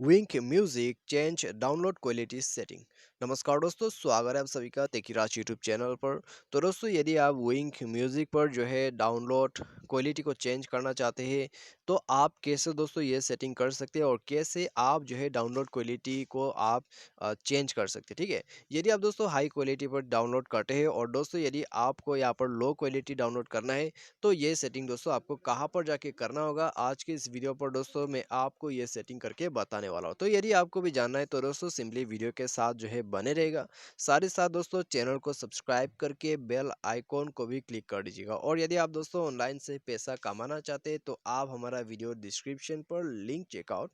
विंक music change download quality setting. नमस्कार दोस्तों, स्वागत है आप सभी का तेकीराज यूट्यूब चैनल पर। तो दोस्तों, यदि आप विंक म्यूजिक पर जो है डाउनलोड क्वालिटी को चेंज करना चाहते हैं तो आप कैसे दोस्तों ये सेटिंग कर सकते हैं और कैसे आप जो है डाउनलोड क्वालिटी को आप चेंज कर सकते हैं। ठीक है, यदि आप दोस्तों हाई क्वालिटी पर डाउनलोड करते हैं और दोस्तों यदि आपको यहाँ पर लो क्वालिटी डाउनलोड करना है तो ये सेटिंग दोस्तों आपको कहाँ पर जाके करना होगा, आज के इस वीडियो पर दोस्तों मैं आपको ये सेटिंग करके बताने वाला हूँ। तो यदि आपको भी जानना है तो दोस्तों सिंपली वीडियो के साथ जो है बने रहेगा। साथ ही साथ दोस्तों चैनल को सब्सक्राइब करके बेल आइकॉन को भी क्लिक कर दीजिएगा। और यदि आप दोस्तों ऑनलाइन से पैसा कमाना चाहते हैं तो आप हमारा वीडियो डिस्क्रिप्शन पर लिंक चेकआउट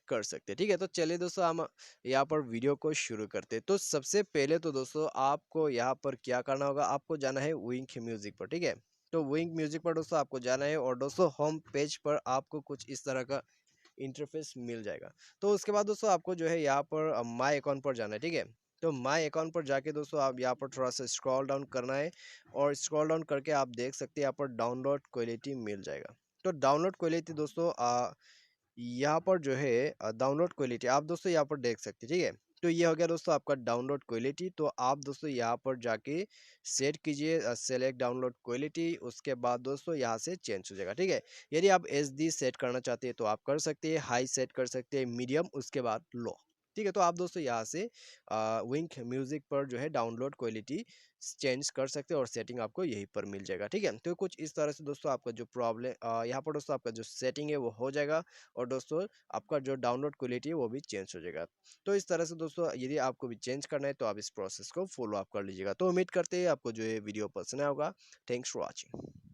कर सकते हैं। ठीक है, तो चलिए दोस्तों हम यहाँ पर वीडियो को शुरू करते हैं। तो सबसे पहले तो दोस्तों आपको यहाँ पर क्या करना होगा, आपको जाना है विंक म्यूजिक पर। ठीक है, तो विंक म्यूजिक पर दोस्तों आपको जाना है और दोस्तों होम पेज पर आपको कुछ इस तरह का इंटरफेस मिल जाएगा। तो उसके बाद दोस्तों आपको जो है यहाँ पर माय अकाउंट पर जाना है। ठीक है, तो माय अकाउंट पर जाके दोस्तों आप यहाँ पर थोड़ा सा स्क्रॉल डाउन करना है और स्क्रॉल डाउन करके आप देख सकते हैं यहाँ पर डाउनलोड क्वालिटी मिल जाएगा। तो डाउनलोड क्वालिटी दोस्तों यहाँ पर जो है डाउनलोड क्वालिटी आप दोस्तों यहाँ पर देख सकते हैं। ठीक है, तो ये हो गया दोस्तों आपका डाउनलोड क्वालिटी। तो आप दोस्तों यहाँ पर जाके सेट कीजिए सेलेक्ट डाउनलोड क्वालिटी, उसके बाद दोस्तों यहाँ से चेंज हो जाएगा। ठीक है, यदि आप एचडी सेट करना चाहते हैं तो आप कर सकते हैं, हाई सेट कर सकते हैं, मीडियम, उसके बाद लो। ठीक है, तो आप दोस्तों यहाँ से विंक म्यूजिक पर जो है डाउनलोड क्वालिटी चेंज कर सकते हैं और सेटिंग आपको यहीं पर मिल जाएगा। ठीक है, तो कुछ इस तरह से दोस्तों आपका जो प्रॉब्लम यहाँ पर दोस्तों आपका जो सेटिंग है वो हो जाएगा और दोस्तों आपका जो डाउनलोड क्वालिटी है वो भी चेंज हो जाएगा। तो इस तरह से दोस्तों यदि आपको भी चेंज करना है तो आप इस प्रोसेस को फॉलो अप कर लीजिएगा। तो उम्मीद करते हैं आपको जो ये वीडियो पसंद आया होगा। Thanks for watching.